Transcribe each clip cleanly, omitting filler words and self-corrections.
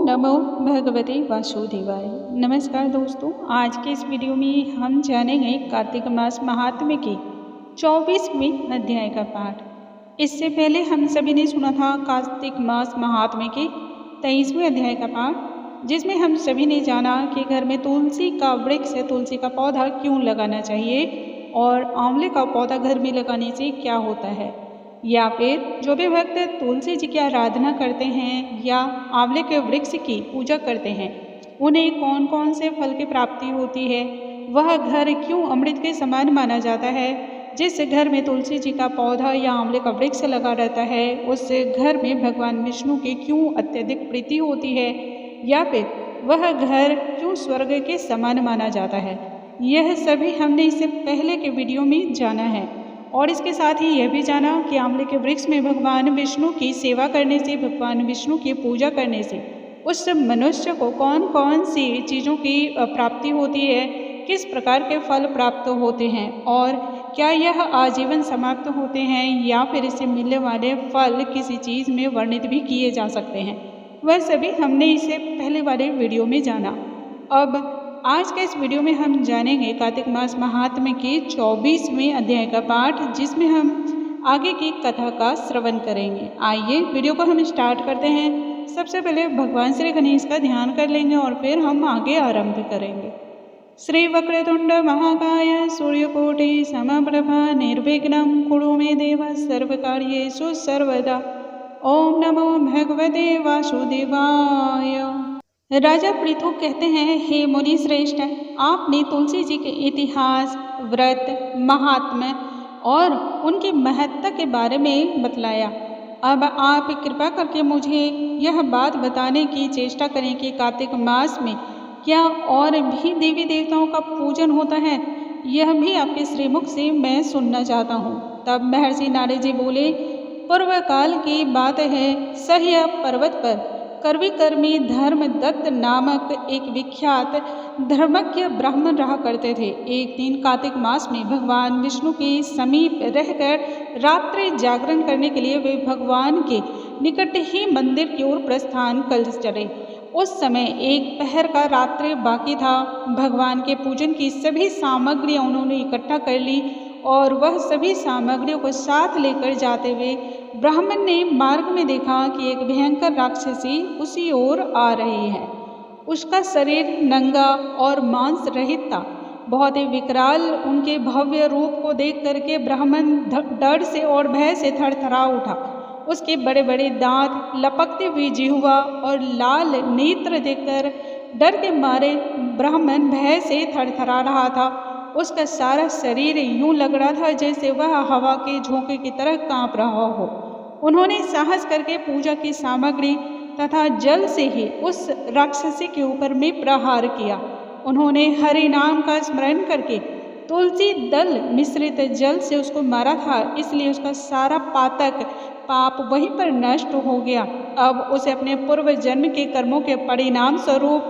नमो भगवते वासुदेवाय। नमस्कार दोस्तों, आज के इस वीडियो में हम जानेंगे कार्तिक मास महात्म्य के 24वें अध्याय का पाठ। इससे पहले हम सभी ने सुना था कार्तिक मास महात्म्य के 23वें अध्याय का पाठ, जिसमें हम सभी ने जाना कि घर में तुलसी का वृक्ष है, तुलसी का पौधा क्यों लगाना चाहिए और आंवले का पौधा घर में लगाने से क्या होता है, या फिर जो भी भक्त तुलसी जी की आराधना करते हैं या आंवले के वृक्ष की पूजा करते हैं उन्हें कौन कौन से फल की प्राप्ति होती है, वह घर क्यों अमृत के समान माना जाता है। जिस घर में तुलसी जी का पौधा या आंवले का वृक्ष लगा रहता है उस घर में भगवान विष्णु की क्यों अत्यधिक प्रीति होती है, या फिर वह घर क्यों स्वर्ग के समान माना जाता है। यह सभी हमने इससे पहले के वीडियो में जाना है। और इसके साथ ही यह भी जाना कि आंवले के वृक्ष में भगवान विष्णु की सेवा करने से, भगवान विष्णु की पूजा करने से उस मनुष्य को कौन कौन सी चीज़ों की प्राप्ति होती है, किस प्रकार के फल प्राप्त होते हैं और क्या यह आजीवन समाप्त होते हैं या फिर इससे मिलने वाले फल किसी चीज़ में वर्णित भी किए जा सकते हैं। वह सभी हमने इसे पहले वाले वीडियो में जाना। अब आज के इस वीडियो में हम जानेंगे कार्तिक मास महात्म्य के 24वें अध्याय का पाठ, जिसमें हम आगे की कथा का श्रवण करेंगे। आइए वीडियो को हम स्टार्ट करते हैं। सबसे पहले भगवान श्री गणेश का ध्यान कर लेंगे और फिर हम आगे आरंभ करेंगे। श्री वक्रतुंड महाकाय सूर्यकोटि समप्रभा निर्विघ्नं कुरु मे देव सर्वकार्येषु सर्वदा। ओम नमो भगवते वासुदेवाय। राजा पृथु कहते हैं, हे मुनि श्रेष्ठ, आपने तुलसी जी के इतिहास, व्रत, महात्म्य और उनकी महत्ता के बारे में बतलाया। अब आप कृपा करके मुझे यह बात बताने की चेष्टा करें कि कार्तिक मास में क्या और भी देवी देवताओं का पूजन होता है। यह भी आपके श्रीमुख से मैं सुनना चाहता हूँ। तब महर्षि नारद जी बोले, पूर्व काल की बात है, सह्य पर्वत पर कर्मी धर्मदत्त नामक एक विख्यात धर्मज्ञ ब्राह्मण रहा करते थे। एक दिन कार्तिक मास में भगवान विष्णु के समीप रहकर रात्रि जागरण करने के लिए वे भगवान के निकट ही मंदिर की ओर प्रस्थान कर चले। उस समय एक पहर का रात्रि बाकी था। भगवान के पूजन की सभी सामग्रियां उन्होंने इकट्ठा कर ली और वह सभी सामग्रियों को साथ लेकर जाते हुए ब्राह्मण ने मार्ग में देखा कि एक भयंकर राक्षसी उसी ओर आ रही है। उसका शरीर नंगा और मांस रहित था। बहुत ही विकराल उनके भव्य रूप को देख करके ब्राह्मण डर से और भय से थरथरा उठा। उसके बड़े बड़े दांत, लपकती हुई जिह्वा और लाल नेत्र देखकर डर के मारे ब्राह्मण भय से थरथरा रहा था। उसका सारा शरीर यूं लग रहा था जैसे वह हवा के झोंके की तरह कांप रहा हो। उन्होंने साहस करके पूजा की सामग्री तथा जल से ही उस राक्षसी के ऊपर में प्रहार किया। उन्होंने हरि नाम का स्मरण करके तुलसी दल मिश्रित जल से उसको मारा था, इसलिए उसका सारा पातक पाप वहीं पर नष्ट हो गया। अब उसे अपने पूर्व जन्म के कर्मों के परिणाम स्वरूप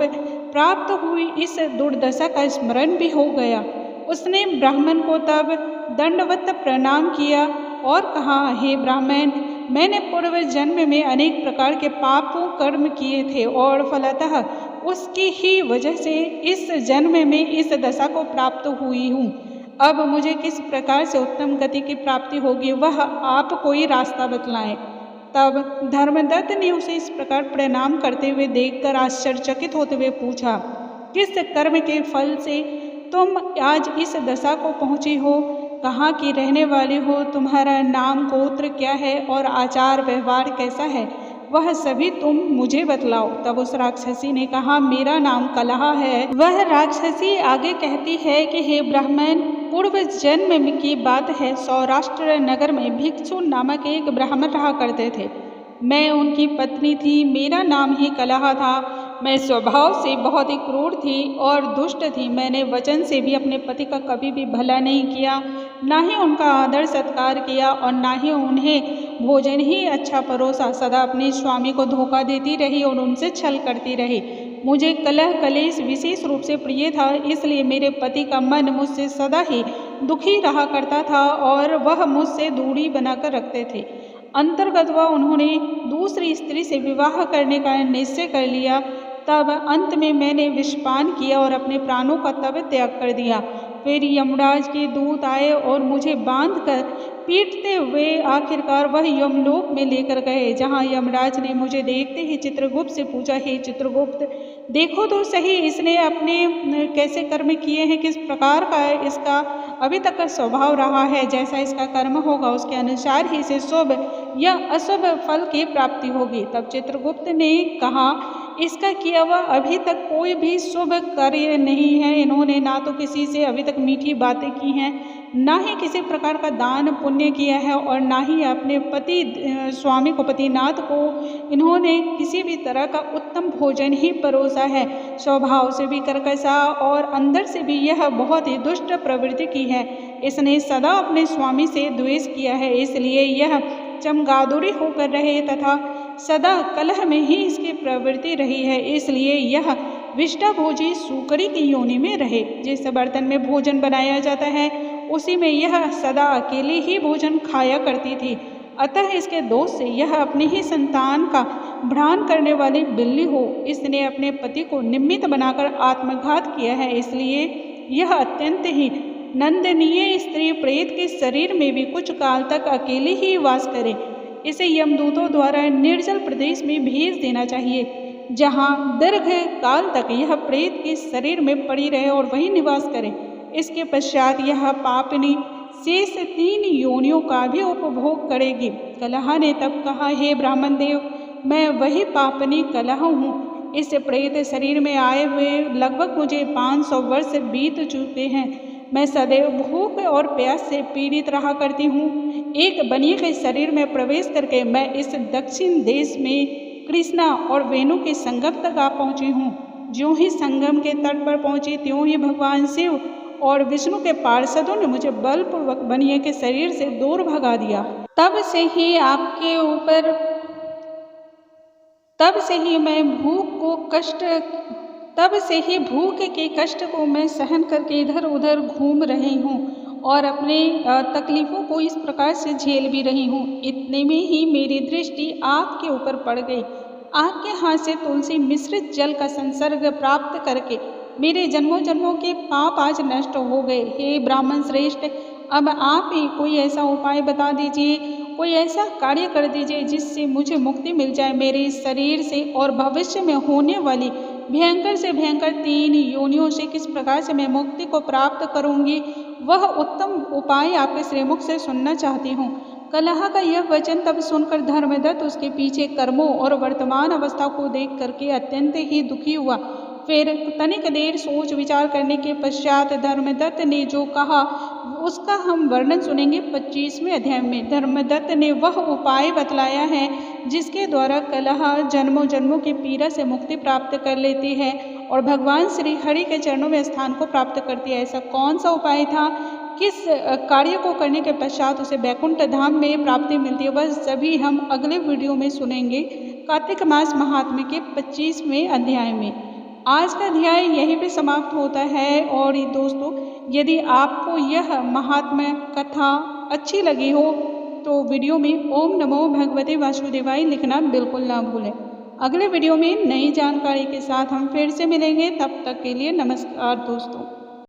प्राप्त हुई इस दुर्दशा का स्मरण भी हो गया। उसने ब्राह्मण को तब दंडवत प्रणाम किया और कहा, हे ब्राह्मण, मैंने पूर्व जन्म में अनेक प्रकार के पापों कर्म किए थे और फलतः उसकी ही वजह से इस जन्म में इस दशा को प्राप्त हुई हूँ। अब मुझे किस प्रकार से उत्तम गति की प्राप्ति होगी, वह आप कोई रास्ता बतलाएं। तब धर्मदत्त ने उसे इस प्रकार प्रणाम करते हुए देखकर आश्चर्यचकित होते हुए पूछा, किस कर्म के फल से तुम आज इस दशा को पहुँची हो, कहाँ की रहने वाली हो, तुम्हारा नाम गोत्र क्या है और आचार व्यवहार कैसा है, वह सभी तुम मुझे बतलाओ। तब उस राक्षसी ने कहा, मेरा नाम कलहा है। वह राक्षसी आगे कहती है कि हे ब्राह्मण, पूर्व जन्म की बात है, सौराष्ट्र नगर में भिक्षु नामक एक ब्राह्मण रहा करते थे। मैं उनकी पत्नी थी। मेरा नाम ही कलहा था। मैं स्वभाव से बहुत ही क्रूर थी और दुष्ट थी। मैंने वचन से भी अपने पति का कभी भी भला नहीं किया, ना ही उनका आदर सत्कार किया और ना ही उन्हें भोजन ही अच्छा परोसा। सदा अपने स्वामी को धोखा देती रही और उनसे छल करती रही। मुझे कलह कलेश विशेष रूप से प्रिय था, इसलिए मेरे पति का मन मुझसे सदा ही दुखी रहा करता था और वह मुझसे दूरी बनाकर रखते थे। अंतर्गत वह उन्होंने दूसरी स्त्री से विवाह करने का निश्चय कर लिया। तब अंत में मैंने विषपान किया और अपने प्राणों का तब त्याग कर दिया। फिर यमराज के दूत आए और मुझे बांधकर पीटते हुए आखिरकार वह यमलोक में लेकर गए, जहाँ यमराज ने मुझे देखते ही चित्रगुप्त से पूछा, हे चित्रगुप्त, देखो तो सही इसने अपने कैसे कर्म किए हैं, किस प्रकार का इसका अभी तक का स्वभाव रहा है। जैसा इसका कर्म होगा उसके अनुसार ही इसे शुभ या अशुभ फल की प्राप्ति होगी। तब चित्रगुप्त ने कहा, इसका किया हुआ अभी तक कोई भी शुभ कार्य नहीं है। इन्होंने ना तो किसी से अभी तक मीठी बातें की हैं, ना ही किसी प्रकार का दान पुण्य किया है, और ना ही अपने पति स्वामी को, पतिनाथ को इन्होंने किसी भी तरह का उत्तम भोजन ही परोसा है। स्वभाव से भी कर्कशा और अंदर से भी यह बहुत ही दुष्ट प्रवृत्ति की है। इसने सदा अपने स्वामी से द्वेष किया है, इसलिए यह चमगादुरी होकर रहे तथा सदा कलह में ही इसकी प्रवृत्ति रही है। इसलिए यह विष्टाभोजी सूकरी की योनि में रहे। जिस बर्तन में भोजन बनाया जाता है उसी में यह सदा अकेले ही भोजन खाया करती थी। अतः इसके दोष से यह अपनी ही संतान का भ्राण करने वाली बिल्ली हो। इसने अपने पति को निमित्त बनाकर आत्मघात किया है, इसलिए यह अत्यंत ही नंदनीय स्त्री प्रेत के शरीर में भी कुछ काल तक अकेले ही वास करे। इसे यमदूतों द्वारा निर्जल प्रदेश में भेज देना चाहिए, जहाँ दीर्घ काल तक यह प्रेत के शरीर में पड़ी रहे और वहीं निवास करे। इसके पश्चात यह पापिनी शेष 3 योनियों का भी उपभोग करेगी। कलह ने तब कहा, हे ब्राह्मण देव, मैं वही पापिनी कलह हूँ। इस प्रेत शरीर में आए हुए लगभग मुझे 500 वर्ष बीत चुके हैं। मैं सदैव भूख और प्यास से पीड़ित रहा करती हूँ। एक बनिए के शरीर में प्रवेश करके मैं इस दक्षिण देश में कृष्णा और वेणु के संगम तक आ पहुँची हूँ। ज्यों ही संगम के तट पर पहुँची त्यों ही भगवान शिव और विष्णु के पार्षदों ने मुझे बलपूर्वक बनिए के शरीर से दूर भगा दिया। तब से ही भूख के कष्ट को मैं सहन करके इधर उधर घूम रही हूँ और अपने तकलीफ़ों को इस प्रकार से झेल भी रही हूँ। इतने में ही मेरी दृष्टि आपके ऊपर पड़ गई। आपके हाथ से तुलसी मिश्रित जल का संसर्ग प्राप्त करके मेरे जन्मों जन्मों के पाप आज नष्ट हो गए। हे ब्राह्मण श्रेष्ठ, अब आप ही कोई ऐसा उपाय बता दीजिए, कोई ऐसा कार्य कर दीजिए जिससे मुझे मुक्ति मिल जाए मेरे इस शरीर से और भविष्य में होने वाली भयंकर से भयंकर 3 योनियों से किस प्रकार से मैं मुक्ति को प्राप्त करूंगी, वह उत्तम उपाय आपके श्रीमुख से सुनना चाहती हूँ। कलह का यह वचन तब सुनकर धर्मदत्त उसके पीछे कर्मों और वर्तमान अवस्था को देख करके अत्यंत ही दुखी हुआ। फिर तनिक देर सोच विचार करने के पश्चात धर्मदत्त ने जो कहा उसका हम वर्णन सुनेंगे 25वें अध्याय में। धर्मदत्त ने वह उपाय बतलाया है जिसके द्वारा कलह जन्मों जन्मों की पीड़ा से मुक्ति प्राप्त कर लेती है और भगवान श्री हरि के चरणों में स्थान को प्राप्त करती है। ऐसा कौन सा उपाय था, किस कार्य को करने के पश्चात उसे बैकुंठ धाम में प्राप्ति मिलती है, वह सभी हम अगले वीडियो में सुनेंगे कार्तिक मास महात्म्य के 25वें अध्याय में। आज का अध्याय यहीं पे समाप्त होता है। और दोस्तों, यदि आपको यह महात्म्य कथा अच्छी लगी हो तो वीडियो में ओम नमो भगवते वासुदेवाय लिखना बिल्कुल ना भूलें। अगले वीडियो में नई जानकारी के साथ हम फिर से मिलेंगे, तब तक के लिए नमस्कार दोस्तों।